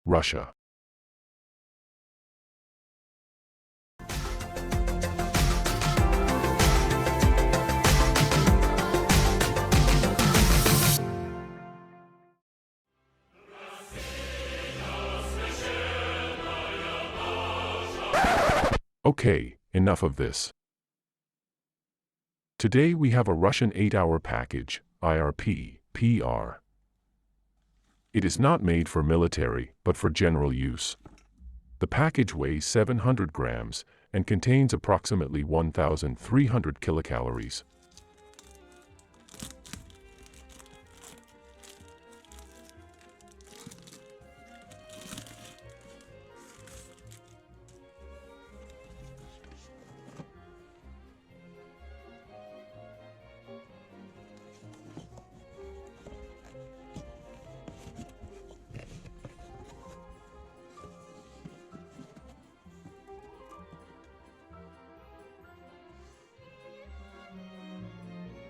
Russia. Okay, enough of this. Today we have a Russian 8-hour package, IRP-PR. It is not made for military, but for general use. The package weighs 700 grams and contains approximately 1,300 kilocalories.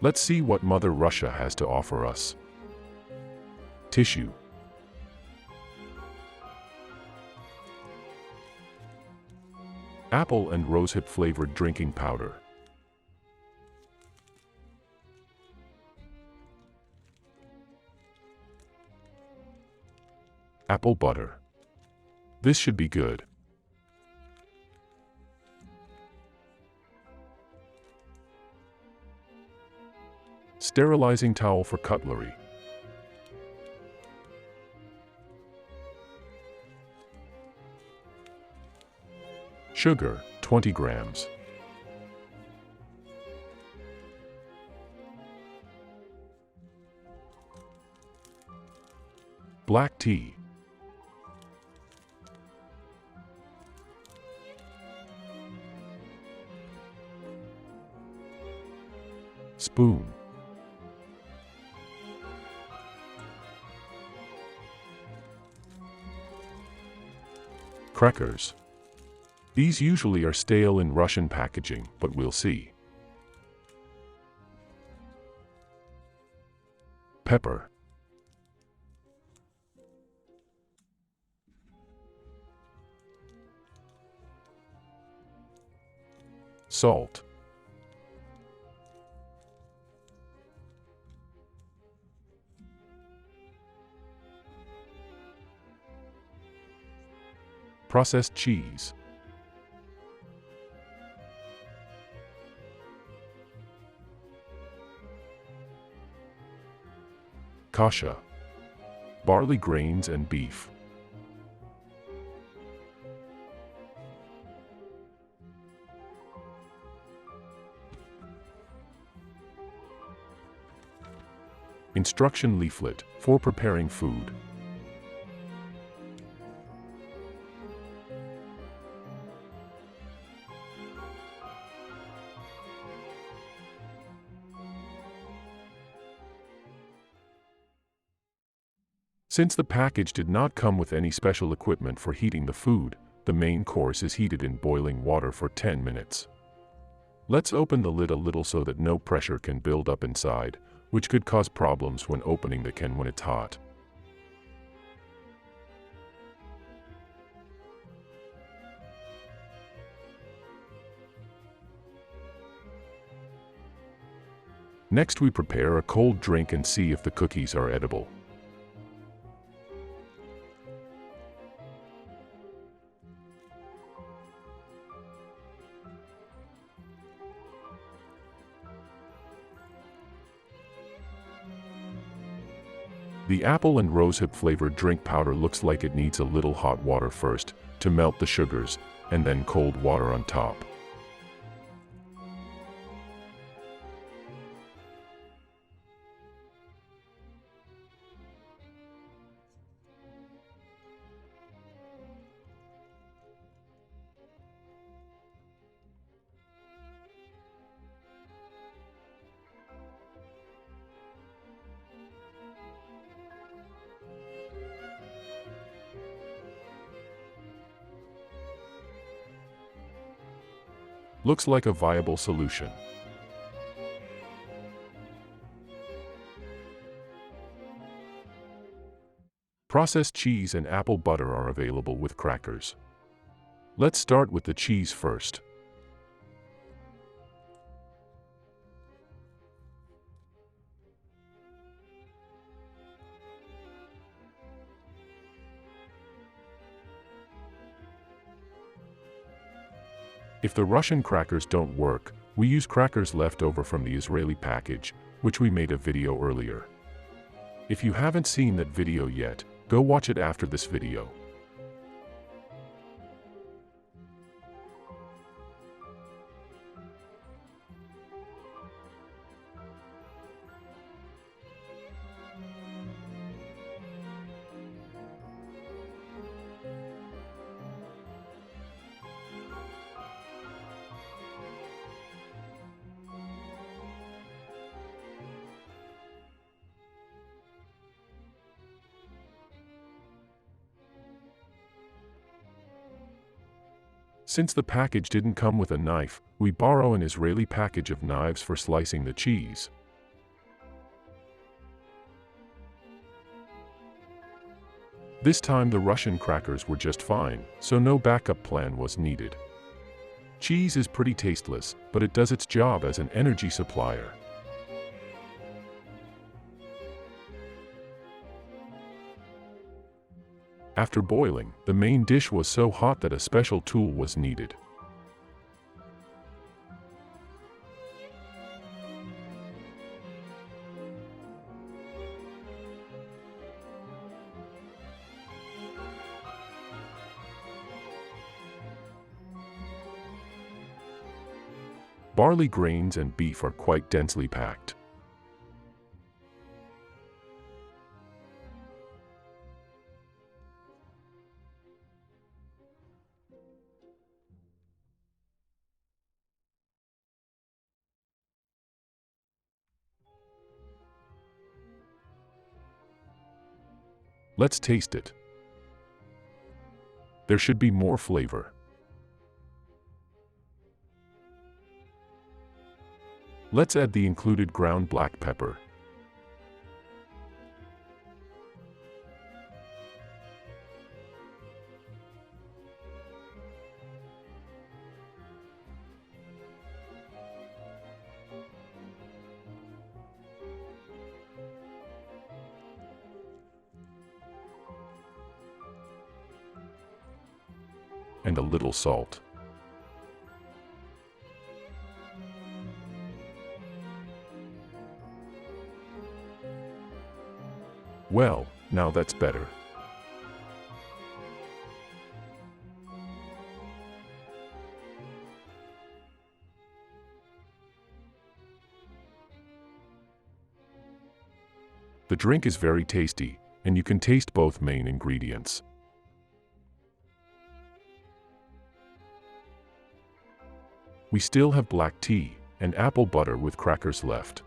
Let's see what Mother Russia has to offer us. Tissue. Apple and rosehip flavored drinking powder. Apple butter. This should be good. Sterilizing towel for cutlery. Sugar, 20 grams. Black tea. Spoon. Crackers. These usually are stale in Russian packaging, but we'll see. Pepper. Salt. Processed cheese. Kasha. Barley grains and beef. Instruction leaflet for preparing food. Since the package did not come with any special equipment for heating the food, the main course is heated in boiling water for 10 minutes. Let's open the lid a little so that no pressure can build up inside, which could cause problems when opening the can when it's hot. Next we prepare a cold drink and see if the cookies are edible. The apple and rosehip flavored drink powder looks like it needs a little hot water first to melt the sugars, and then cold water on top. Looks like a viable solution. Processed cheese and apple butter are available with crackers. Let's start with the cheese first. If the Russian crackers don't work, we use crackers left over from the Israeli package, which we made a video earlier. If you haven't seen that video yet, go watch it after this video. Since the package didn't come with a knife, we borrow an Israeli package of knives for slicing the cheese. This time the Russian crackers were just fine, so no backup plan was needed. Cheese is pretty tasteless, but it does its job as an energy supplier. After boiling, the main dish was so hot that a special tool was needed. Barley grains and beef are quite densely packed. Let's taste it. There should be more flavor. Let's add the included ground black pepper. And a little salt. Well, now that's better. The drink is very tasty, and you can taste both main ingredients. We still have black tea and apple butter with crackers left.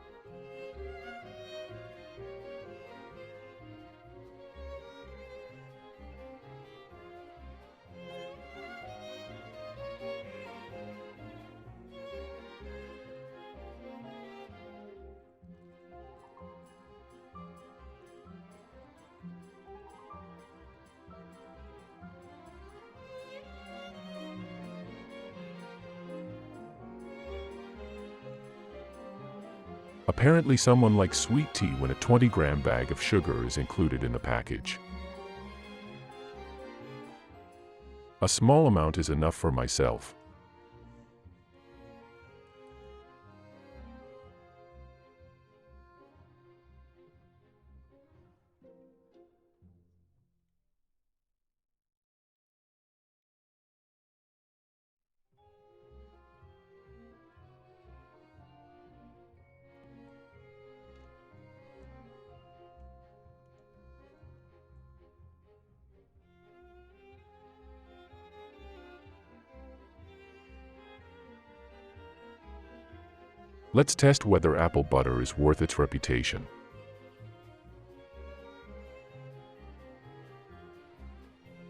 Apparently someone likes sweet tea when a 20-gram bag of sugar is included in the package. A small amount is enough for myself. Let's test whether apple butter is worth its reputation.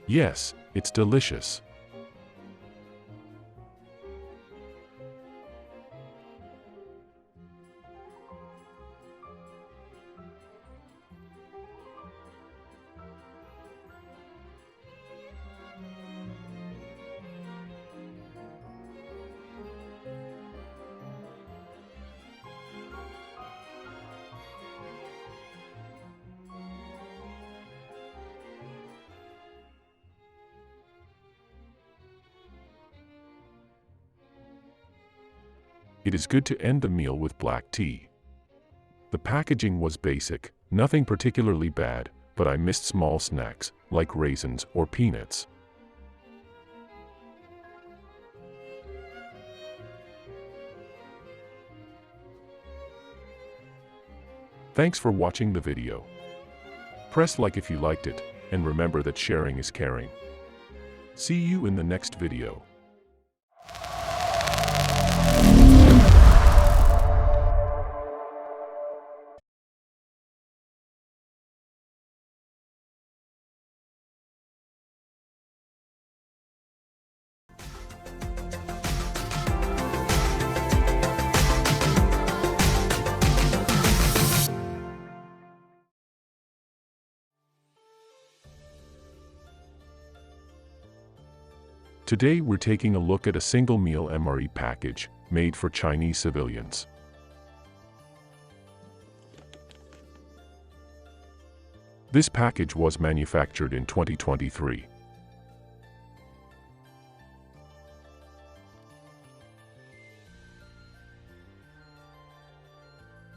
Yes, it's delicious. It is good to end the meal with black tea. The packaging was basic, nothing particularly bad, but I missed small snacks, like raisins or peanuts. Thanks for watching the video. Press like if you liked it, and remember that sharing is caring. See you in the next video. Today we're taking a look at a single meal MRE package, made for Chinese civilians. This package was manufactured in 2023.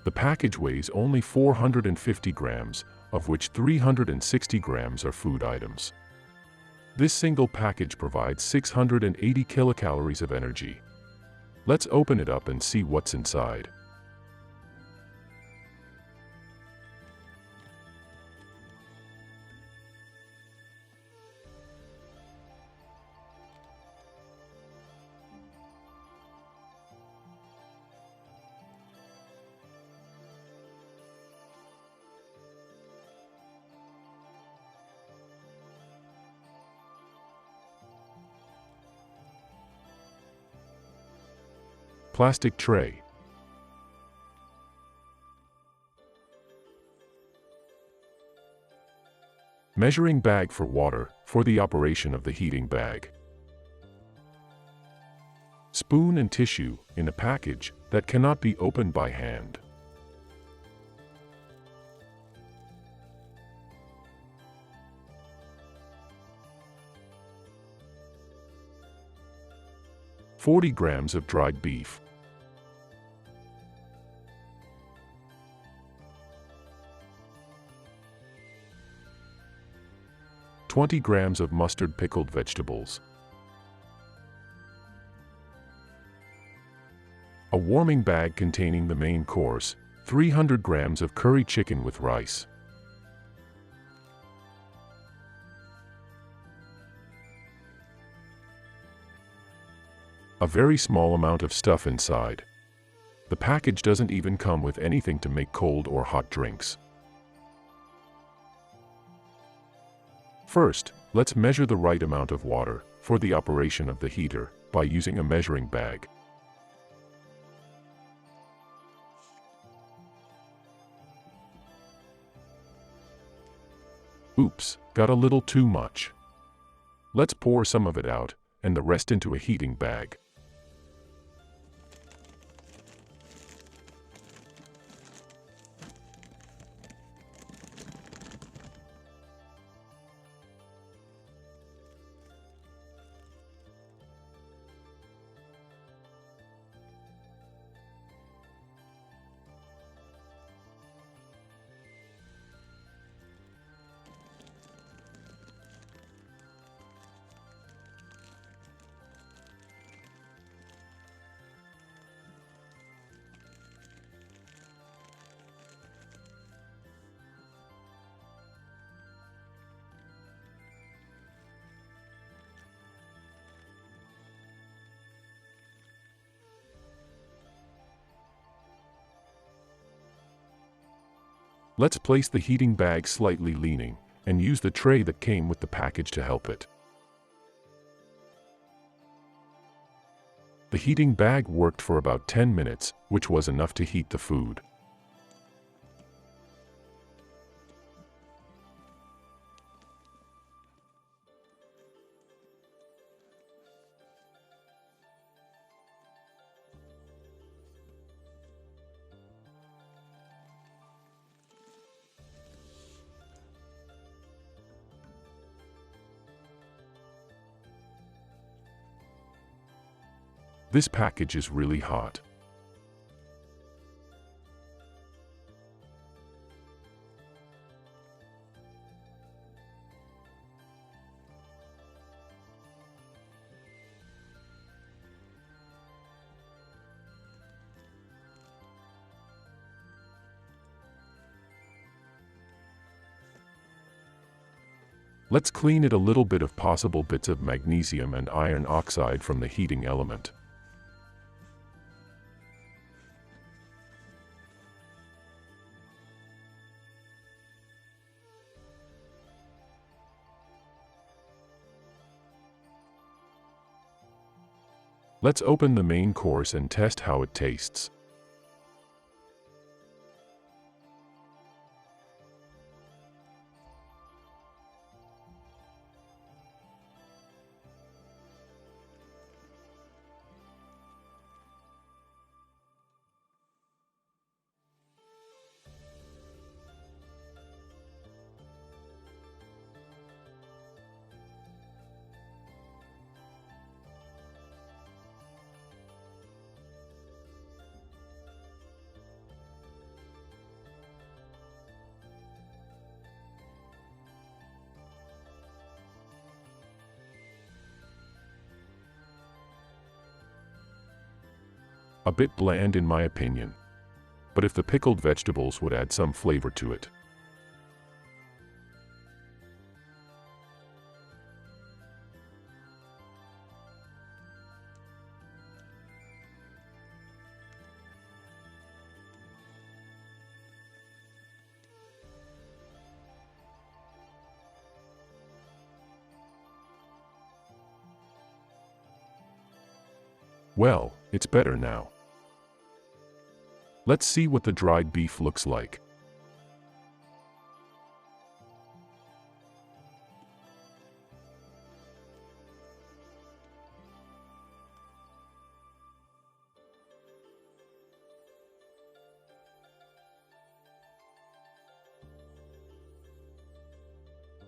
The package weighs only 450 grams, of which 360 grams are food items. This single package provides 680 kilocalories of energy. Let's open it up and see what's inside. Plastic tray. Measuring bag for water, for the operation of the heating bag. Spoon and tissue, in a package, that cannot be opened by hand. $40 grams of dried beef. $20 grams of mustard pickled vegetables. A warming bag containing the main course, 300 grams of curry chicken with rice. A very small amount of stuff inside. The package doesn't even come with anything to make cold or hot drinks. First, let's measure the right amount of water for the operation of the heater by using a measuring bag. Oops, got a little too much. Let's pour some of it out and the rest into a heating bag. Let's place the heating bag slightly leaning, and use the tray that came with the package to help it. The heating bag worked for about 10 minutes, which was enough to heat the food. This package is really hot. Let's clean it a little bit of possible bits of magnesium and iron oxide from the heating element. Let's open the main course and test how it tastes. A bit bland in my opinion, but if the pickled vegetables would add some flavor to it. Well, it's better now. Let's see what the dried beef looks like.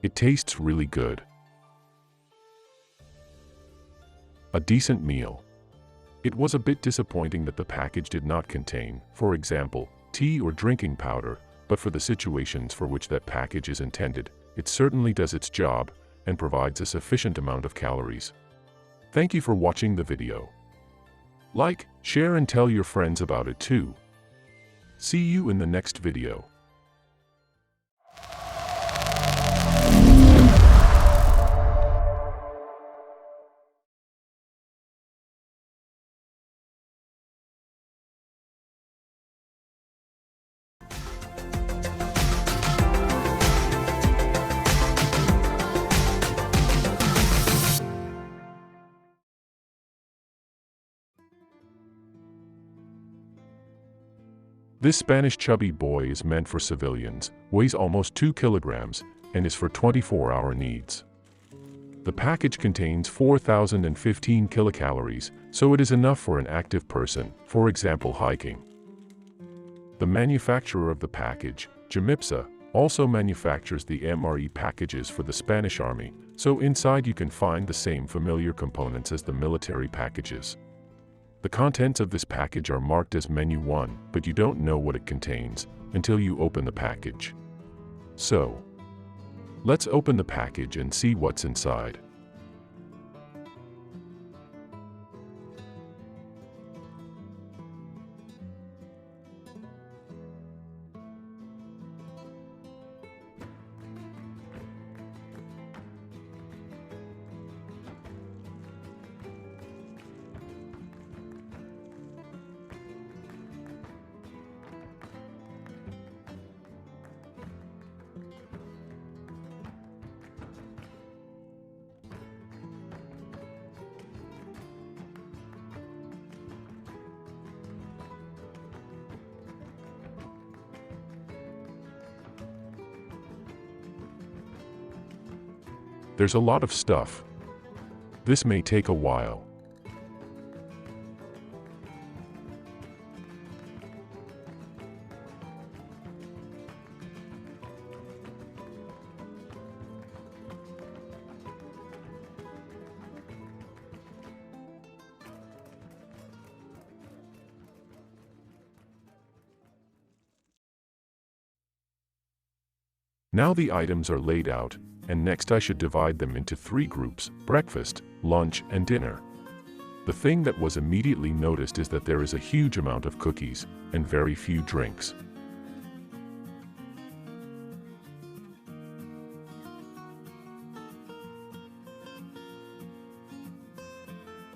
It tastes really good. A decent meal. It was a bit disappointing that the package did not contain, for example, tea or drinking powder, but for the situations for which that package is intended, it certainly does its job and provides a sufficient amount of calories. Thank you for watching the video. Like, share and tell your friends about it too. See you in the next video. This Spanish chubby boy is meant for civilians, weighs almost 2 kilograms, and is for 24-hour needs. The package contains 4,015 kilocalories, so it is enough for an active person, for example hiking. The manufacturer of the package, Jamipsa, also manufactures the MRE packages for the Spanish Army, so inside you can find the same familiar components as the military packages. The contents of this package are marked as Menu 1, but you don't know what it contains until you open the package. So, let's open the package and see what's inside. There's a lot of stuff. This may take a while. Now the items are laid out, and next I should divide them into 3 groups: breakfast, lunch, and dinner. The thing that was immediately noticed is that there is a huge amount of cookies, and very few drinks.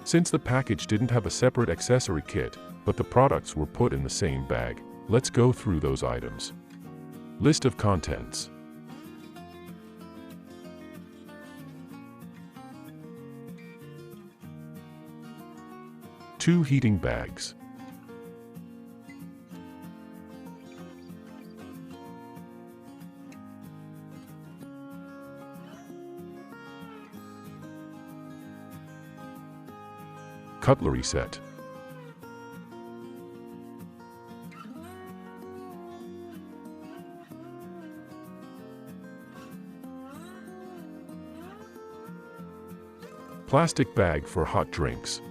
Since the package didn't have a separate accessory kit, but the products were put in the same bag, let's go through those items. List of contents. Two heating bags. Cutlery set. Plastic bag for hot drinks.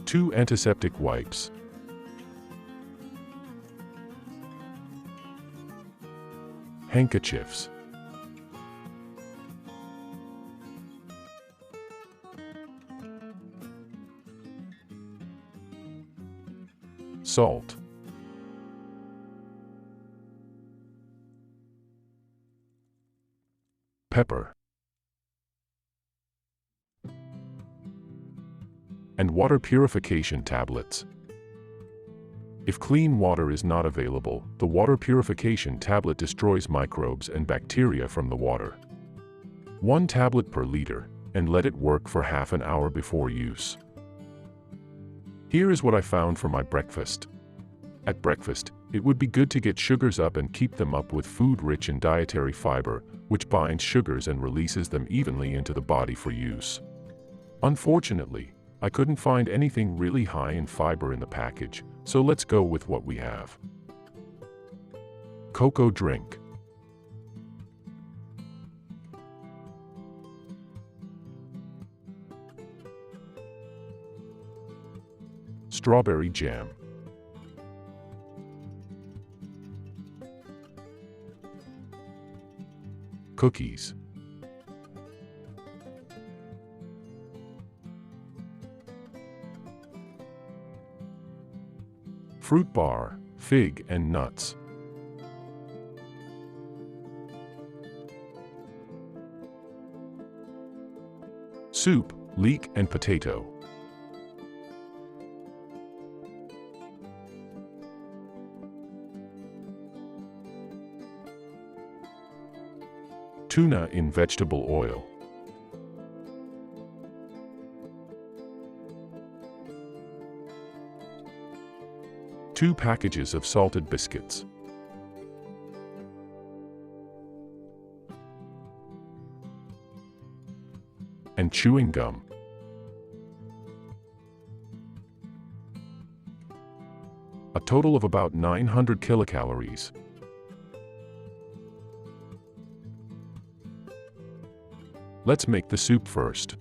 Two antiseptic wipes. Handkerchiefs. Salt. Pepper. And water purification tablets. If clean water is not available, the water purification tablet destroys microbes and bacteria from the water. 1 tablet per liter, and let it work for half an hour before use. Here is what I found for my breakfast. At breakfast, it would be good to get sugars up and keep them up with food rich in dietary fiber, which binds sugars and releases them evenly into the body for use. Unfortunately, I couldn't find anything really high in fiber in the package, so let's go with what we have. Cocoa drink. Strawberry jam. Cookies. Fruit bar, fig and nuts. Soup, leek and potato. Tuna in vegetable oil. Two packages of salted biscuits. And chewing gum. A total of about 900 kilocalories. Let's make the soup first.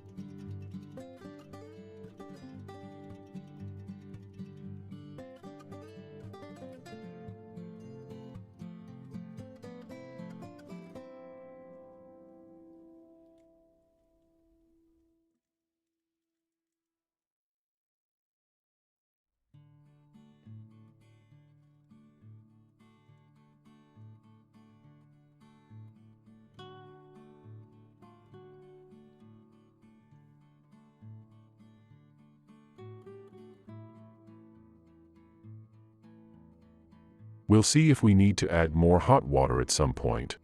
We'll see if we need to add more hot water at some point.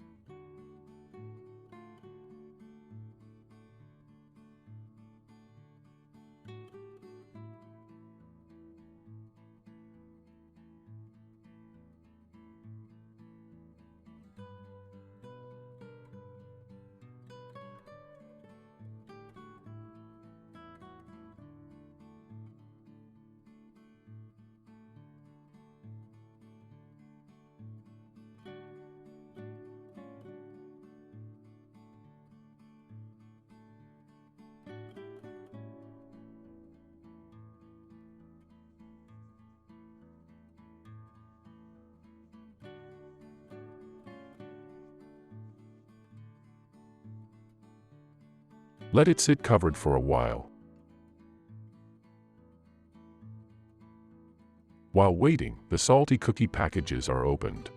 Let it sit covered for a while. While waiting, the salty cookie packages are opened.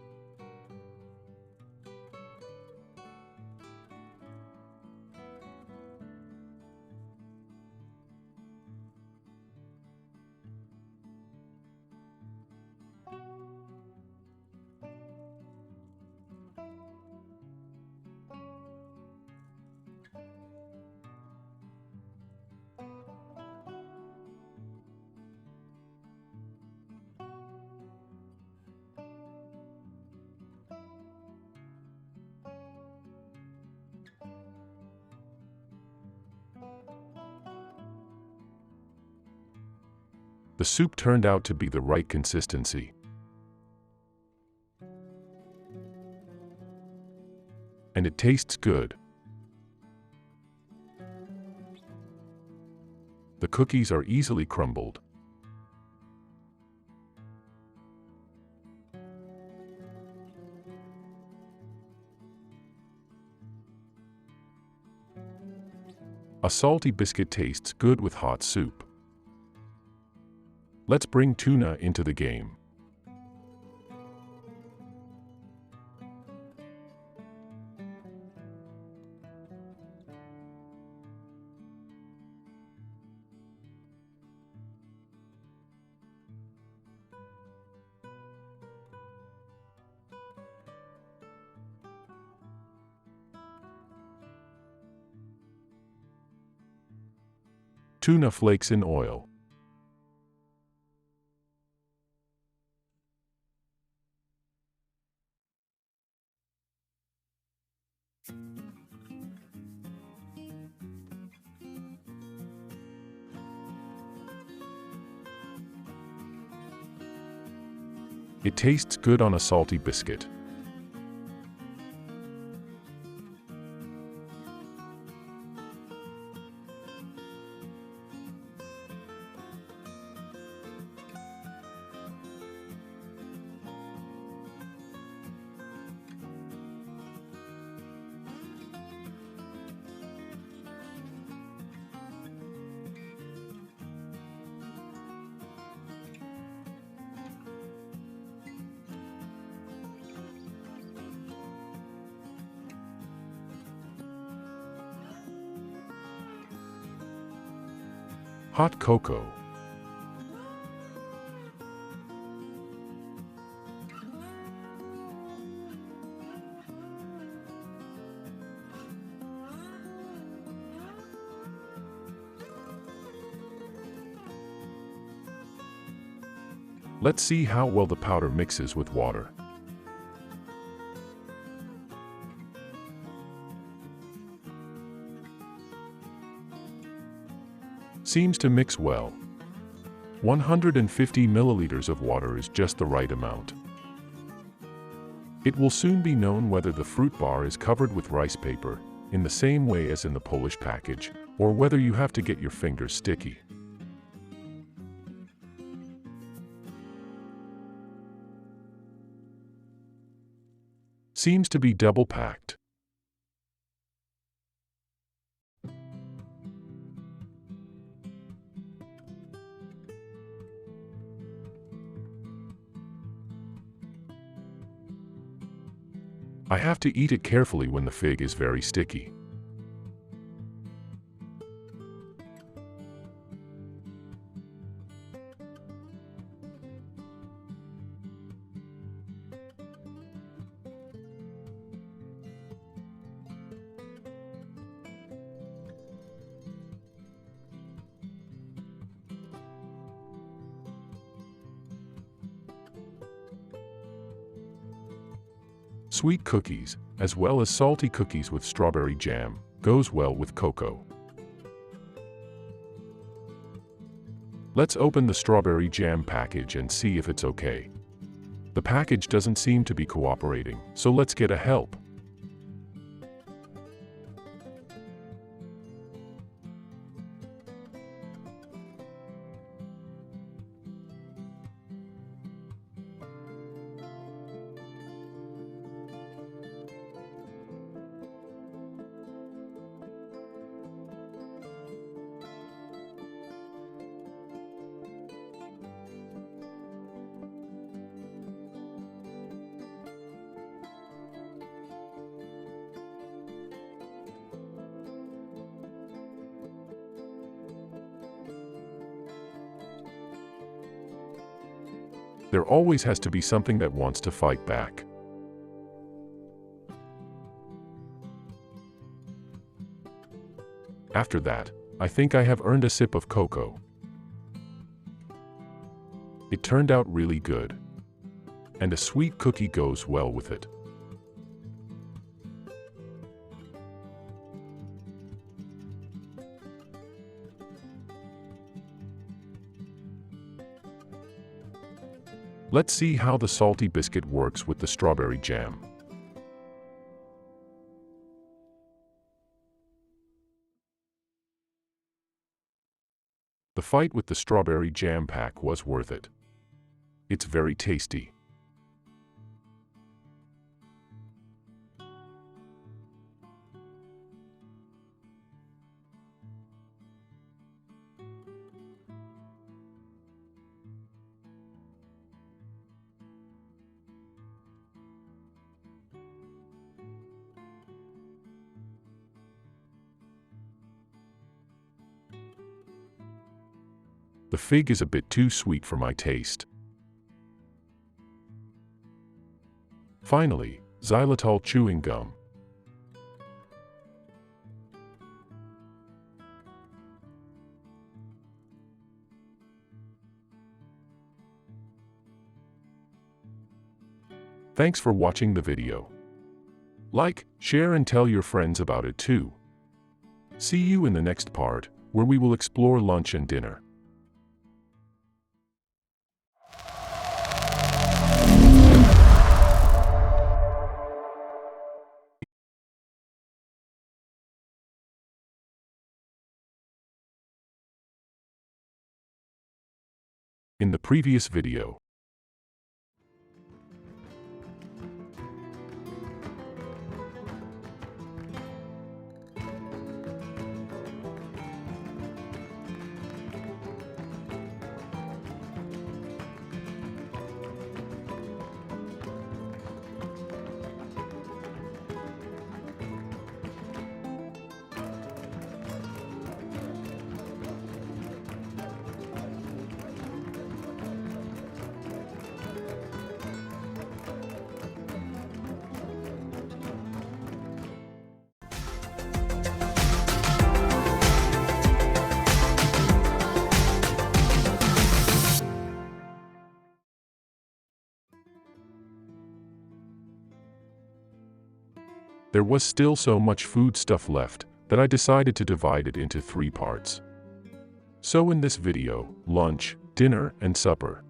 The soup turned out to be the right consistency. And it tastes good. The cookies are easily crumbled. A salty biscuit tastes good with hot soup. Let's bring tuna into the game. Tuna flakes in oil. It tastes good on a salty biscuit. Hot cocoa. Let's see how well the powder mixes with water. Seems to mix well. 150 milliliters of water is just the right amount. It will soon be known whether the fruit bar is covered with rice paper, in the same way as in the Polish package, or whether you have to get your fingers sticky. Seems to be double packed. I have to eat it carefully when the fig is very sticky. Sweet cookies, as well as salty cookies with strawberry jam, goes well with cocoa. Let's open the strawberry jam package and see if it's okay. The package doesn't seem to be cooperating, so let's get a help. There always has to be something that wants to fight back. After that, I think I have earned a sip of cocoa. It turned out really good. And a sweet cookie goes well with it. Let's see how the salty biscuit works with the strawberry jam. The fight with the strawberry jam pack was worth it. It's very tasty. The fig is a bit too sweet for my taste. Finally, xylitol chewing gum. Thanks for watching the video. Like, share and tell your friends about it too. See you in the next part, where we will explore lunch and dinner. In the previous video, there was still so much food stuff left that I decided to divide it into 3 parts. So in this video, lunch, dinner, and supper.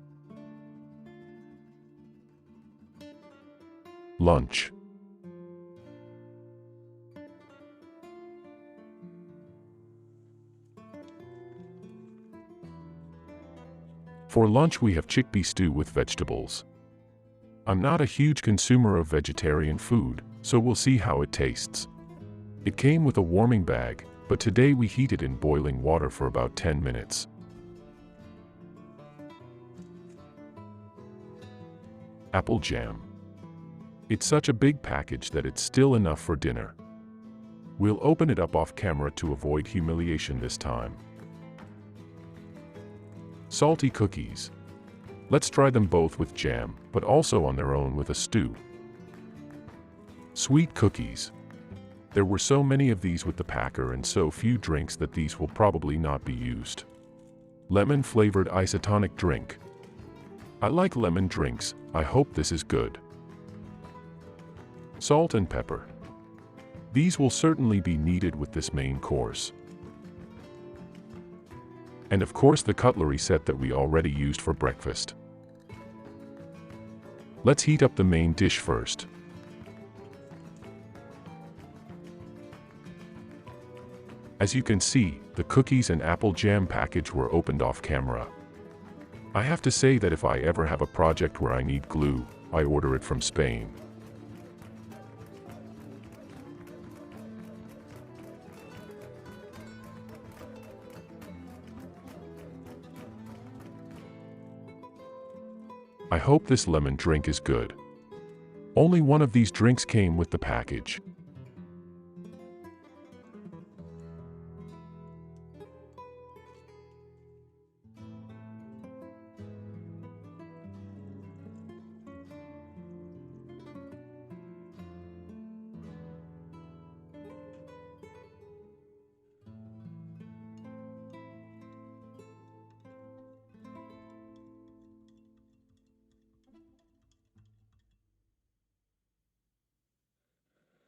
Lunch. For lunch we have chickpea stew with vegetables. I'm not a huge consumer of vegetarian food, so we'll see how it tastes. It came with a warming bag, but today we heat it in boiling water for about 10 minutes. Apple jam. It's such a big package that it's still enough for dinner. We'll open it up off camera to avoid humiliation this time. Salty cookies. Let's try them both with jam, but also on their own with a stew. Sweet cookies. There were so many of these with the packer and so few drinks that these will probably not be used. Lemon-flavored isotonic drink. I like lemon drinks, I hope this is good. Salt and pepper. These will certainly be needed with this main course. And of course the cutlery set that we already used for breakfast. Let's heat up the main dish first. As you can see, the cookies and apple jam package were opened off camera. I have to say that if I ever have a project where I need glue, I order it from Spain. I hope this lemon drink is good. Only one of these drinks came with the package.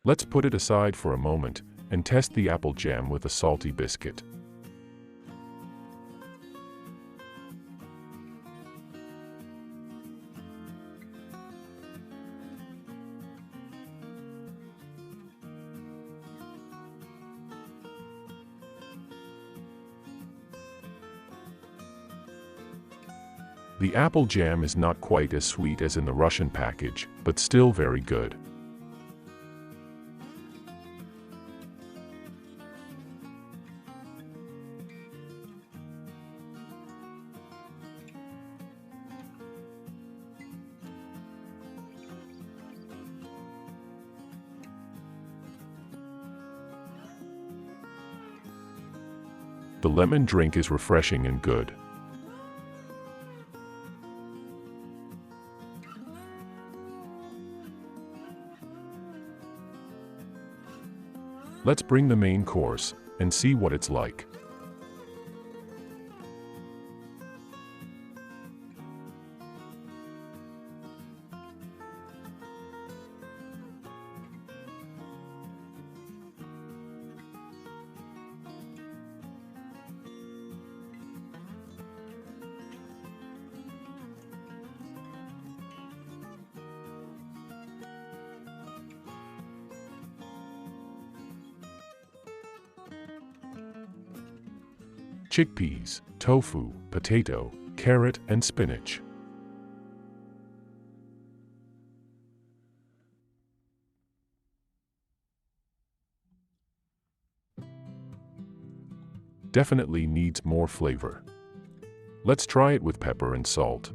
Let's put it aside for a moment and test the apple jam with a salty biscuit. The apple jam is not quite as sweet as in the Russian package, but still very good. The lemon drink is refreshing and good. Let's bring the main course and see what it's like. Chickpeas, tofu, potato, carrot, and spinach. Definitely needs more flavor. Let's try it with pepper and salt.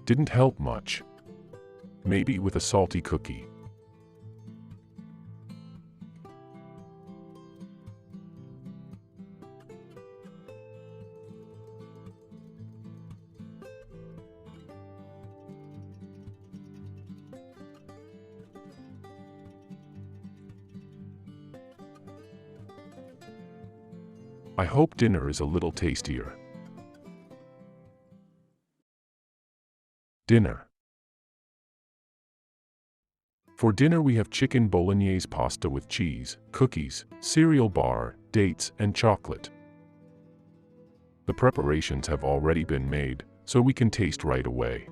Didn't help much. Maybe with a salty cookie. I hope dinner is a little tastier. Dinner. For dinner we have chicken bolognese pasta with cheese, cookies, cereal bar, dates, and chocolate. The preparations have already been made, so we can taste right away.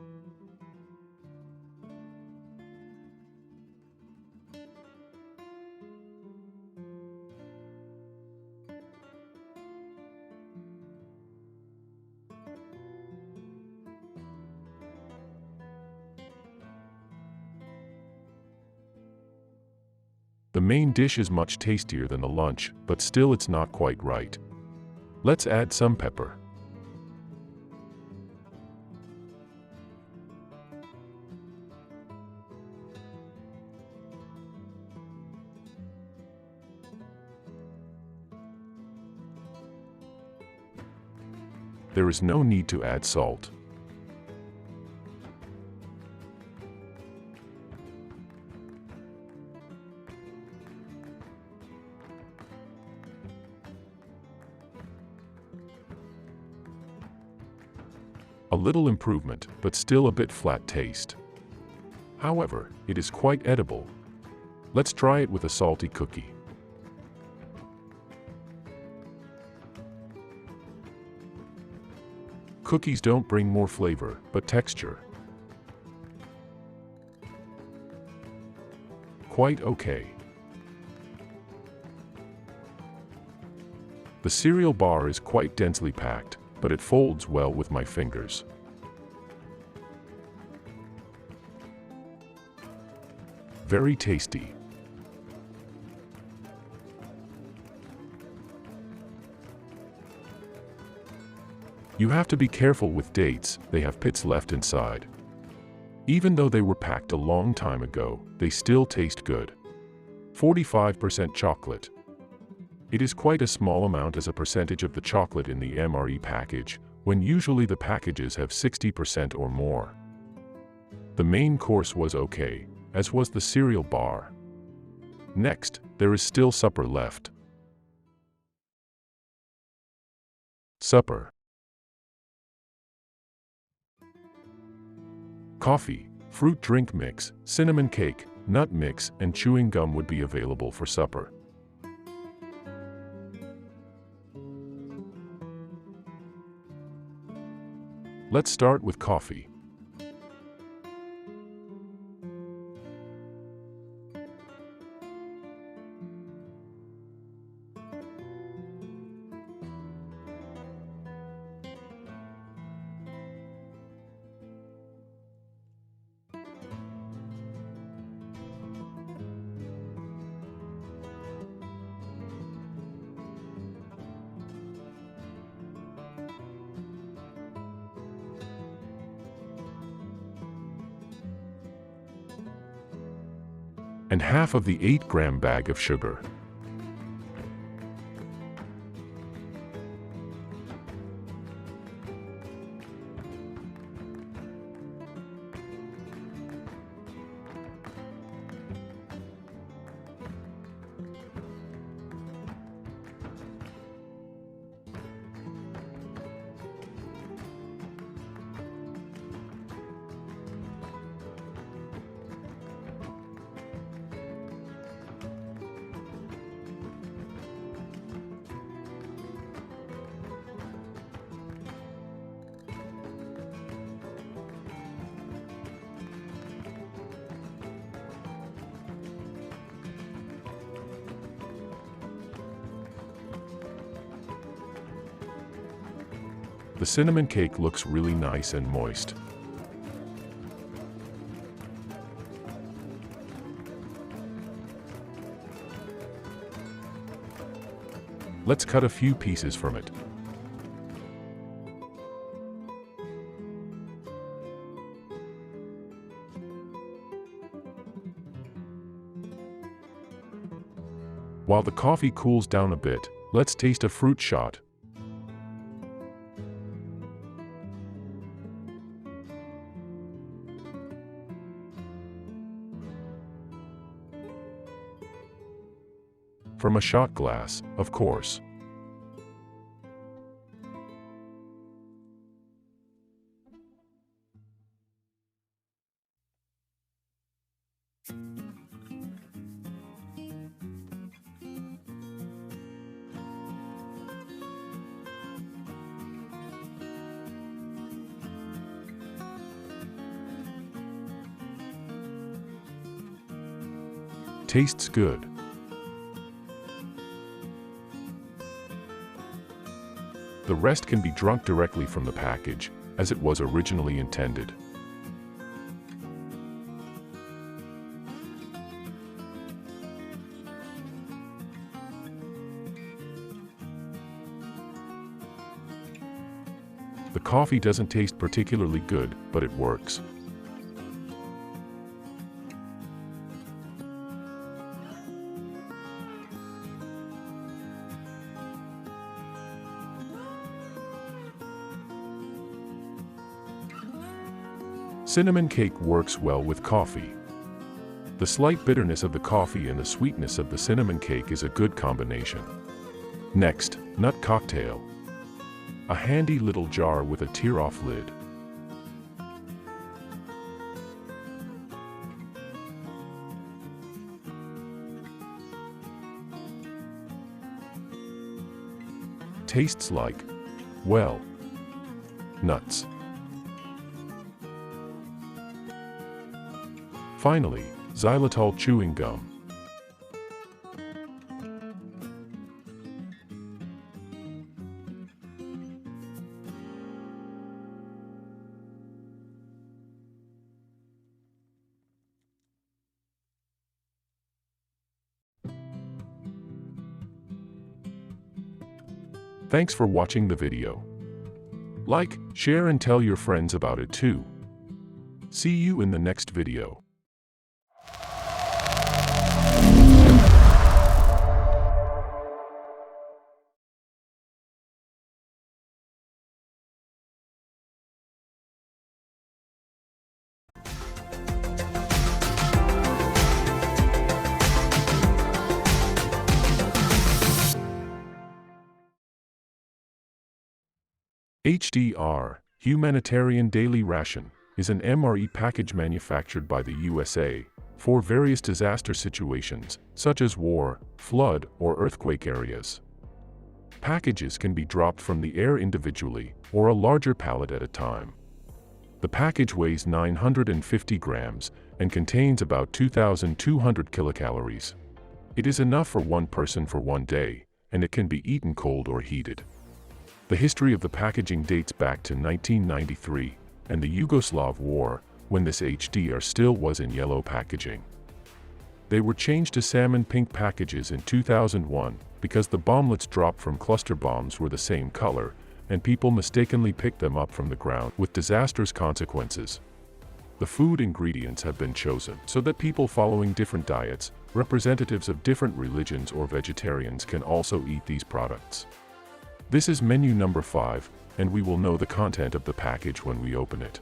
The main dish is much tastier than the lunch, but still it's not quite right. Let's add some pepper. There is no need to add salt. A little improvement, but still a bit flat taste. However, it is quite edible. Let's try it with a salty cookie. Cookies don't bring more flavor, but texture. Quite okay. The cereal bar is quite densely packed, but it folds well with my fingers. Very tasty. You have to be careful with dates, they have pits left inside. Even though they were packed a long time ago, they still taste good. 45% chocolate. It is quite a small amount as a percentage of the chocolate in the MRE package, when usually the packages have 60% or more. The main course was okay, as was the cereal bar. Next, there is still supper left. Supper. Coffee, fruit drink mix, cinnamon cake, nut mix, and chewing gum would be available for supper. Let's start with coffee. And half of the 8-gram bag of sugar. The cinnamon cake looks really nice and moist. Let's cut a few pieces from it. While the coffee cools down a bit, let's taste a fruit shot. From a shot glass, of course. Tastes good. The rest can be drunk directly from the package, as it was originally intended. The coffee doesn't taste particularly good, but it works. Cinnamon cake works well with coffee. The slight bitterness of the coffee and the sweetness of the cinnamon cake is a good combination. Next, nut cocktail. A handy little jar with a tear-off lid. Tastes like, well, nuts. Finally, xylitol chewing gum. Thanks for watching the video. Like, share and tell your friends about it too. See you in the next video. HDR, Humanitarian Daily Ration, is an MRE package manufactured by the USA for various disaster situations, such as war, flood, or earthquake areas. Packages can be dropped from the air individually, or a larger pallet at a time. The package weighs 950 grams and contains about 2,200 kilocalories. It is enough for one person for one day, and it can be eaten cold or heated. The history of the packaging dates back to 1993 and the Yugoslav War, when this HDR still was in yellow packaging. They were changed to salmon pink packages in 2001 because the bomblets dropped from cluster bombs were the same color, and people mistakenly picked them up from the ground with disastrous consequences. The food ingredients have been chosen so that people following different diets, representatives of different religions or vegetarians can also eat these products. This is menu number 5, and we will know the content of the package when we open it.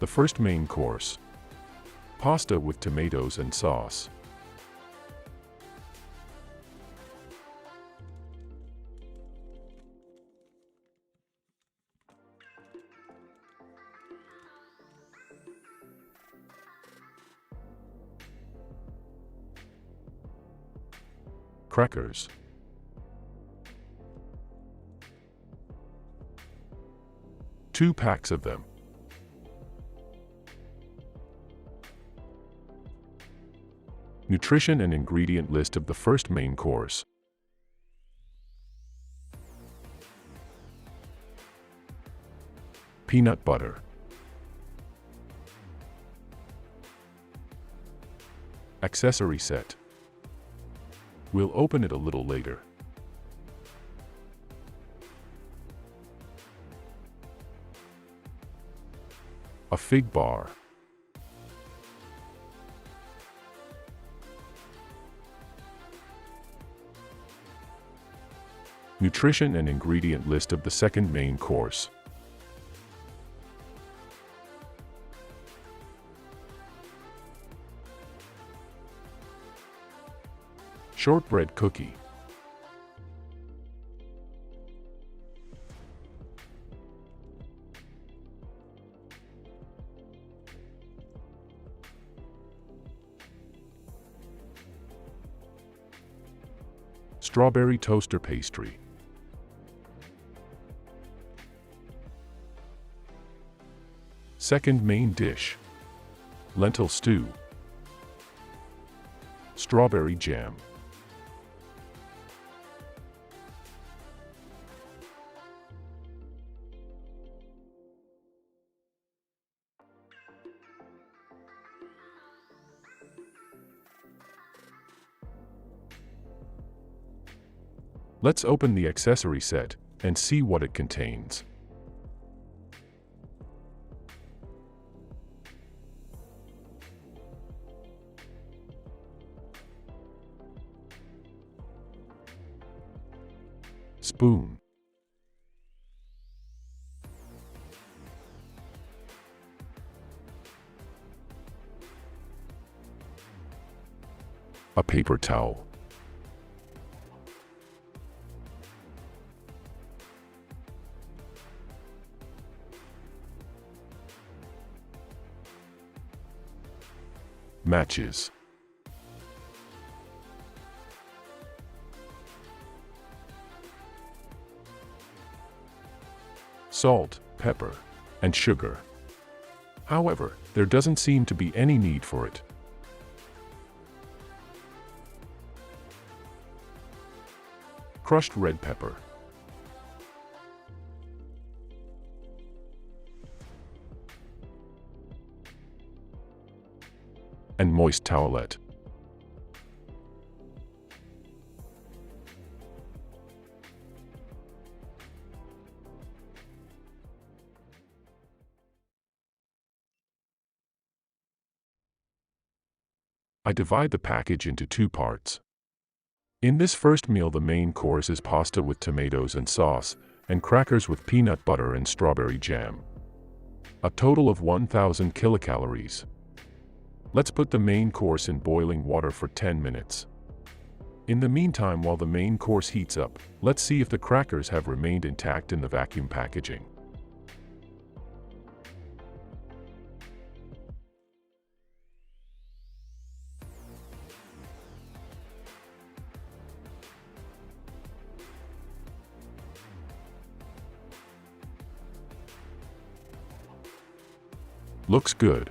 The first main course: pasta with tomatoes and sauce. Crackers. Two packs of them. Nutrition and ingredient list of the first main course. Peanut butter. Accessory set. We'll open it a little later. A fig bar. Nutrition and ingredient list of the second main course. Shortbread cookie. Strawberry toaster pastry. Second main dish: lentil stew. Strawberry jam. Let's open the accessory set and see what it contains. Spoon. A paper towel. Matches. Salt, pepper, and sugar. However, there doesn't seem to be any need for it. Crushed red pepper. And moist towelette. I divide the package into two parts. In this first meal, the main course is pasta with tomatoes and sauce, and crackers with peanut butter and strawberry jam. A total of 1,000 kilocalories. Let's put the main course in boiling water for 10 minutes. In the meantime, while the main course heats up, let's see if the crackers have remained intact in the vacuum packaging. Looks good.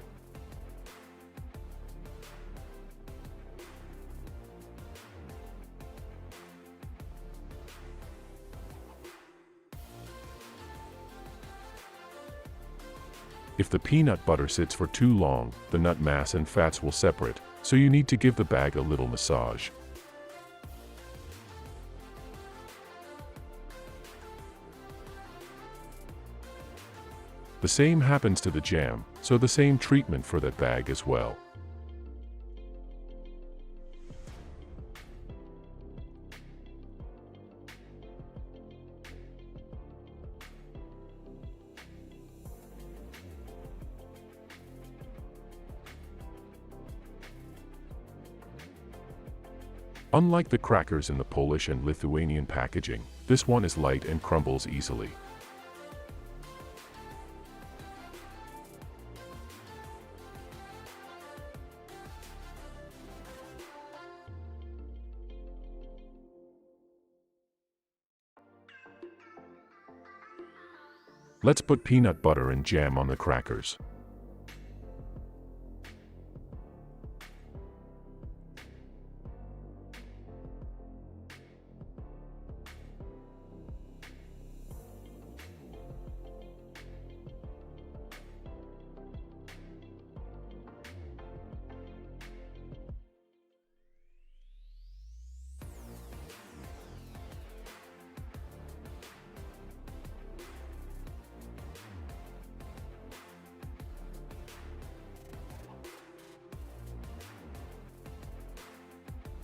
If the peanut butter sits for too long, the nut mass and fats will separate, so you need to give the bag a little massage. The same happens to the jam, so the same treatment for that bag as well. Unlike the crackers in the Polish and Lithuanian packaging, this one is light and crumbles easily. Let's put peanut butter and jam on the crackers.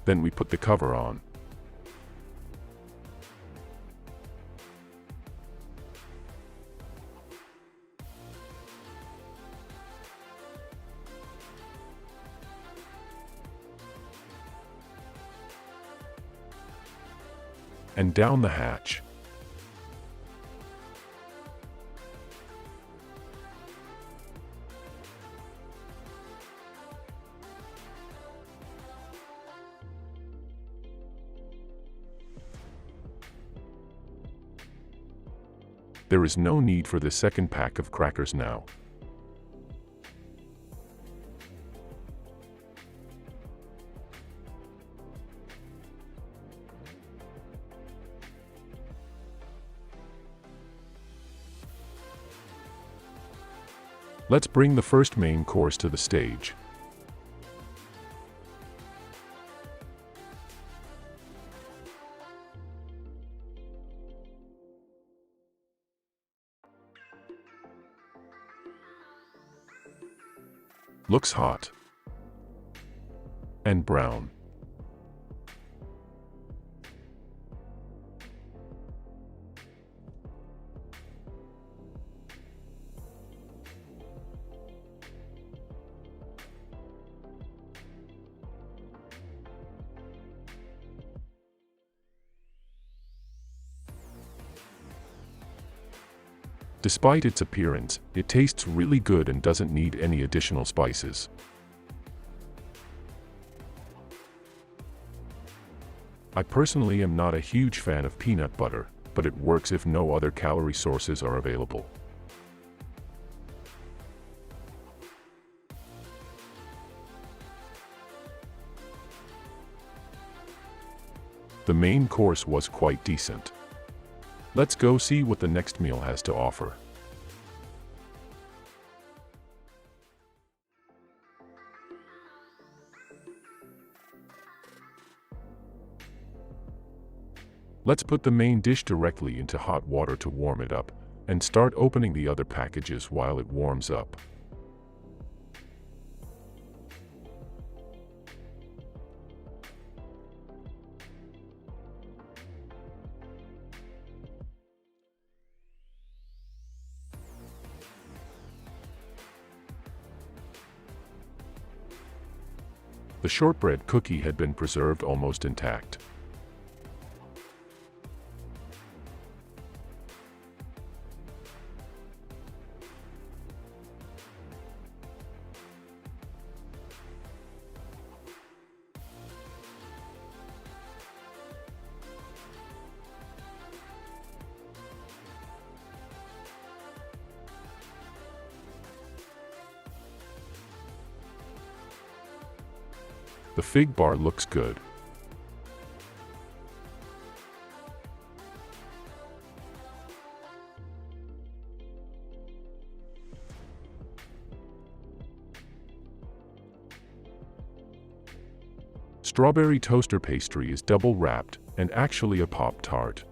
Then we put the cover on. And down the hatch. There is no need for the second pack of crackers now. Let's bring the first main course to the stage. Looks hot and brown. Despite its appearance, it tastes really good and doesn't need any additional spices. I personally am not a huge fan of peanut butter, but it works if no other calorie sources are available. The main course was quite decent. Let's go see what the next meal has to offer. Let's put the main dish directly into hot water to warm it up, and start opening the other packages while it warms up. The shortbread cookie had been preserved almost intact. The fig bar looks good. Strawberry toaster pastry is double wrapped and actually a Pop-Tart.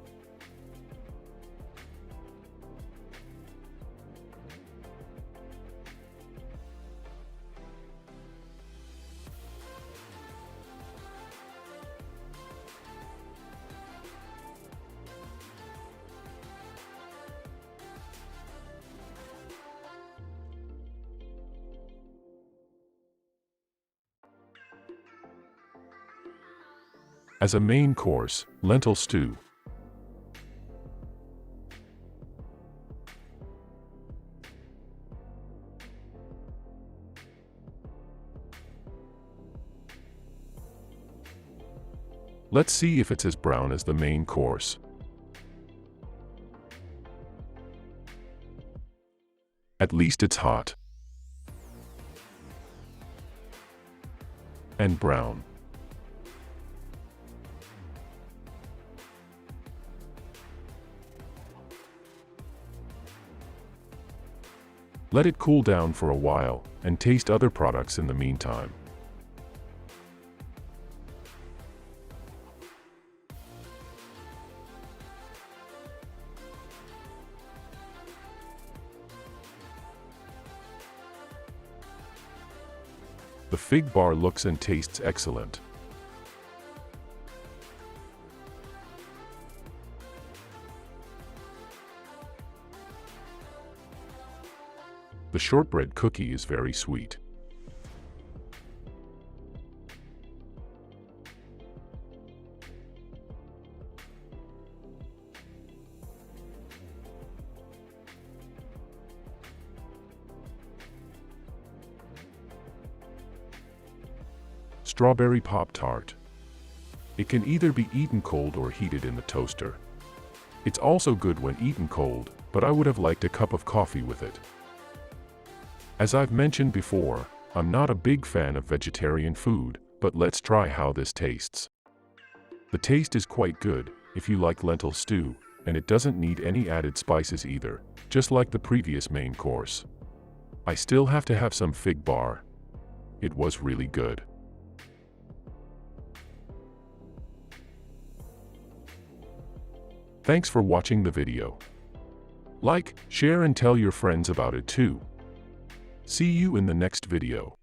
As a main course, lentil stew. Let's see if it's as brown as the main course. At least it's hot. And brown. Let it cool down for a while, and taste other products in the meantime. The fig bar looks and tastes excellent. The shortbread cookie is very sweet. Strawberry Pop-Tart. It can either be eaten cold or heated in the toaster. It's also good when eaten cold, but I would have liked a cup of coffee with it. As I've mentioned before, I'm not a big fan of vegetarian food, but let's try how this tastes. The taste is quite good, if you like lentil stew, and it doesn't need any added spices either, just like the previous main course. I still have to have some fig bar. It was really good. Thanks for watching the video. Like, share and tell your friends about it too. See you in the next video.